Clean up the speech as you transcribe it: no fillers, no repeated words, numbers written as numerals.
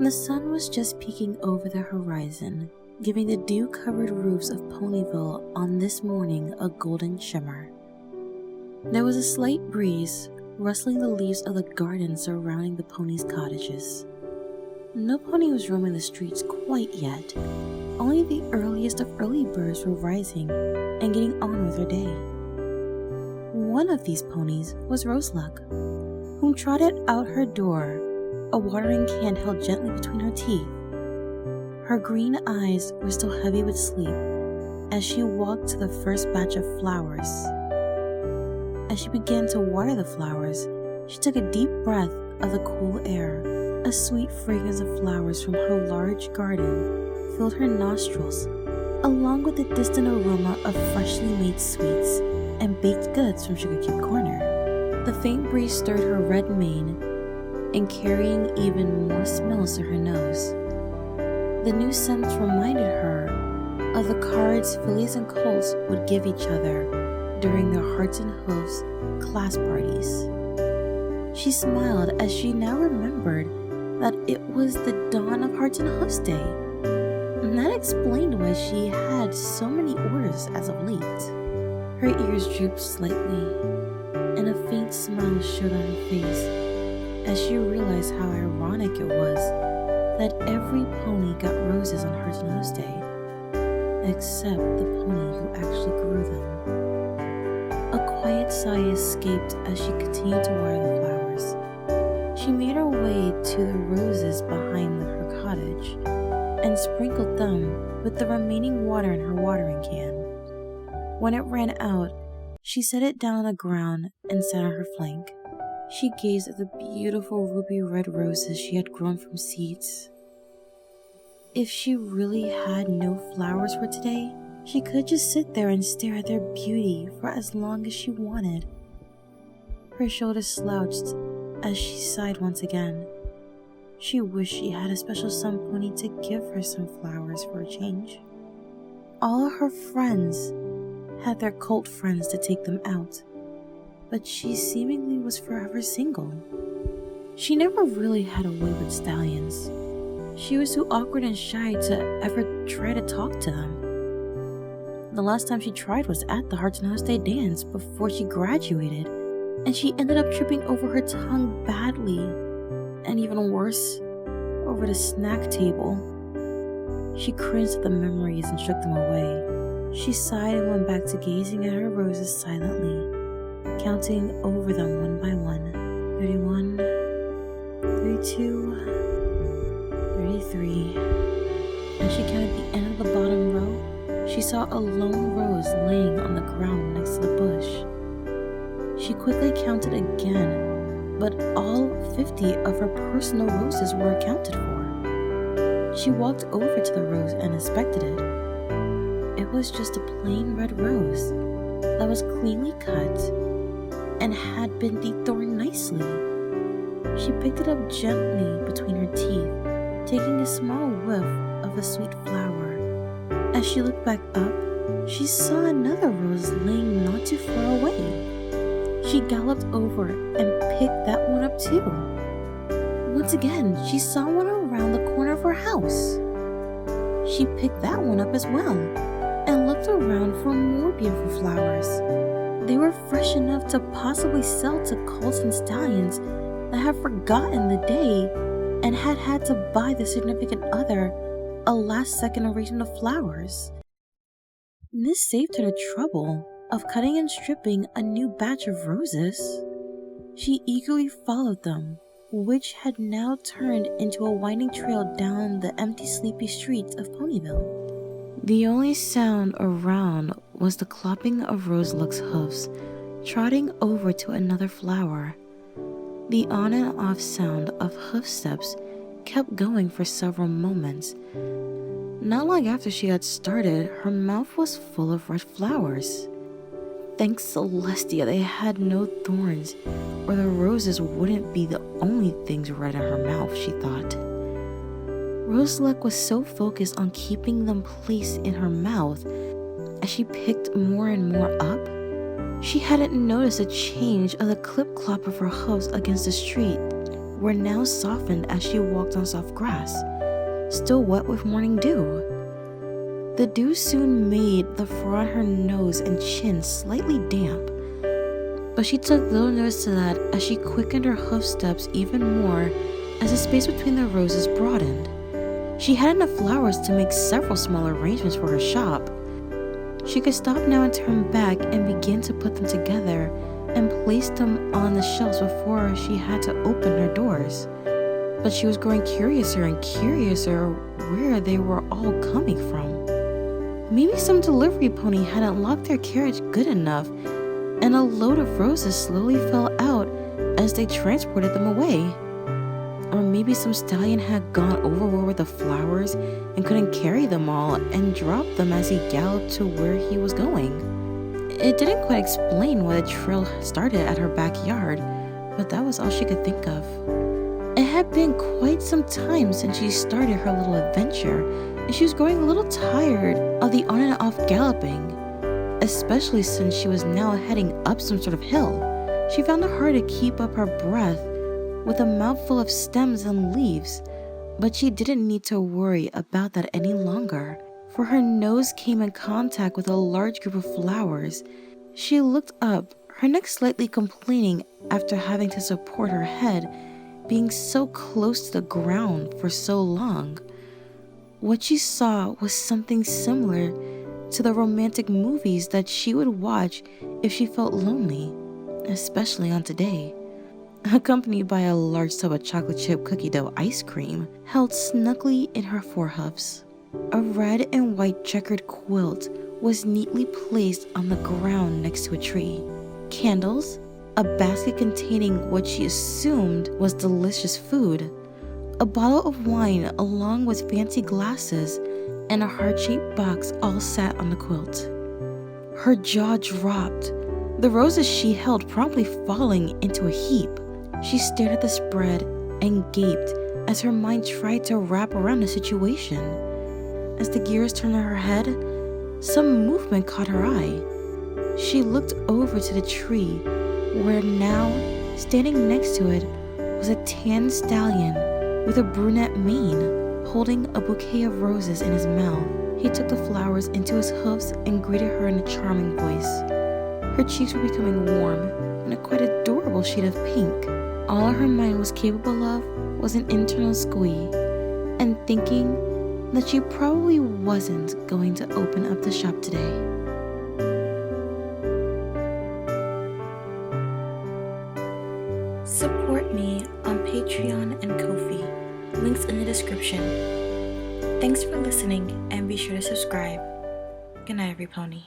The sun was just peeking over the horizon, giving the dew-covered roofs of Ponyville on this morning a golden shimmer. There was a slight breeze, rustling the leaves of the garden surrounding the ponies' cottages. No pony was roaming the streets quite yet. Only the earliest of early birds were rising and getting on with their day. One of these ponies was Roseluck, whom trotted out her door, a watering can held gently between her teeth. Her green eyes were still heavy with sleep as she walked to the first batch of flowers. As she began to water the flowers, she took a deep breath of the cool air. A sweet fragrance of flowers from her large garden filled her nostrils, along with the distant aroma of freshly made sweets and baked goods from Sugarcane Corner. The faint breeze stirred her red mane and carrying even more smells to her nose. The new scents reminded her of the cards fillies and colts would give each other during their Hearts and Hooves class parties. She smiled as she now remembered that it was the dawn of Hearts and Hooves Day, and that explained why she had so many orders as of late. Her ears drooped slightly, and a faint smile showed on her face as she realized how ironic it was that every pony got roses on Hearts and Hooves Day, except the pony who actually grew them. A quiet sigh escaped as she continued to water the flowers. She made her way to the roses behind her cottage and sprinkled them with the remaining water in her watering can. When it ran out, she set it down on the ground and sat on her flank. She gazed at the beautiful ruby red roses she had grown from seeds. If she really had no flowers for today, she could just sit there and stare at their beauty for as long as she wanted. Her shoulders slouched as she sighed once again. She wished she had a special sun pony to give her some flowers for a change. All her friends had their colt friends to take them out, but she seemingly was forever single. She never really had a way with stallions. She was too awkward and shy to ever try to talk to them. The last time she tried was at the Hearts and Hooves Day dance before she graduated, and she ended up tripping over her tongue badly, and even worse, over the snack table. She cringed at the memories and shook them away. She sighed and went back to gazing at her roses silently, counting over them one by one. 31, 32, 33. As she counted the end of the bottom row, she saw a lone rose laying on the ground next to the bush. She quickly counted again, but all 50 of her personal roses were accounted for. She walked over to the rose and inspected it. It was just a plain red rose that was cleanly cut and had been dethorned nicely. She picked it up gently between her teeth, taking a small whiff of the sweet flower. As she looked back up, she saw another rose laying not too far away. She galloped over and picked that one up too. Once again, she saw one around the corner of her house. She picked that one up as well and looked around for more beautiful flowers. They were fresh enough to possibly sell to colts and stallions that had forgotten the day and had to buy the significant other a last-second arrangement of flowers. This saved her the trouble of cutting and stripping a new batch of roses. She eagerly followed them, which had now turned into a winding trail down the empty, sleepy streets of Ponyville. The only sound around was the clopping of Roseluck's hoofs, trotting over to another flower. The on and off sound of hoof steps kept going for several moments. Not long after she had started, her mouth was full of red flowers. Thanks Celestia they had no thorns, or the roses wouldn't be the only things red in her mouth, she thought. Roseluck was so focused on keeping them placed in her mouth as she picked more and more up, she hadn't noticed a change of the clip-clop of her hooves against the street. were now softened as she walked on soft grass, still wet with morning dew. The dew soon made the fur on her nose and chin slightly damp, but she took little notice to that as she quickened her hoof steps even more as the space between the roses broadened. She had enough flowers to make several small arrangements for her shop. She could stop now and turn back and begin to put them together and place them on the shelves before she had to open her doors. But she was growing curiouser and curiouser where they were all coming from. Maybe some delivery pony hadn't locked their carriage good enough, and a load of roses slowly fell out as they transported them away. Or maybe some stallion had gone overboard with the flowers and couldn't carry them all and dropped them as he galloped to where he was going. It didn't quite explain why the trail started at her backyard, but that was all she could think of. It had been quite some time since she started her little adventure, and she was growing a little tired of the on and off galloping, especially since she was now heading up some sort of hill. She found it hard to keep up her breath with a mouthful of stems and leaves, but she didn't need to worry about that any longer, for her nose came in contact with a large group of flowers. She looked up, her neck slightly complaining after having to support her head, being so close to the ground for so long. What she saw was something similar to the romantic movies that she would watch if she felt lonely, especially on today. Accompanied by a large tub of chocolate chip cookie dough ice cream held snugly in her forehoofs. A red and white checkered quilt was neatly placed on the ground next to a tree. Candles, a basket containing what she assumed was delicious food, a bottle of wine along with fancy glasses, and a heart-shaped box all sat on the quilt. Her jaw dropped, the roses she held promptly falling into a heap. She stared at the spread and gaped as her mind tried to wrap around the situation. As the gears turned in her head, some movement caught her eye. She looked over to the tree, where now, standing next to it, was a tan stallion with a brunette mane, holding a bouquet of roses in his mouth. He took the flowers into his hoofs and greeted her in a charming voice. Her cheeks were becoming warm in a quite adorable shade of pink. All her mind was capable of was an internal squee, and thinking that she probably wasn't going to open up the shop today. Support me on Patreon and Ko-fi, links in the description. Thanks for listening, and be sure to subscribe. Good night, every pony.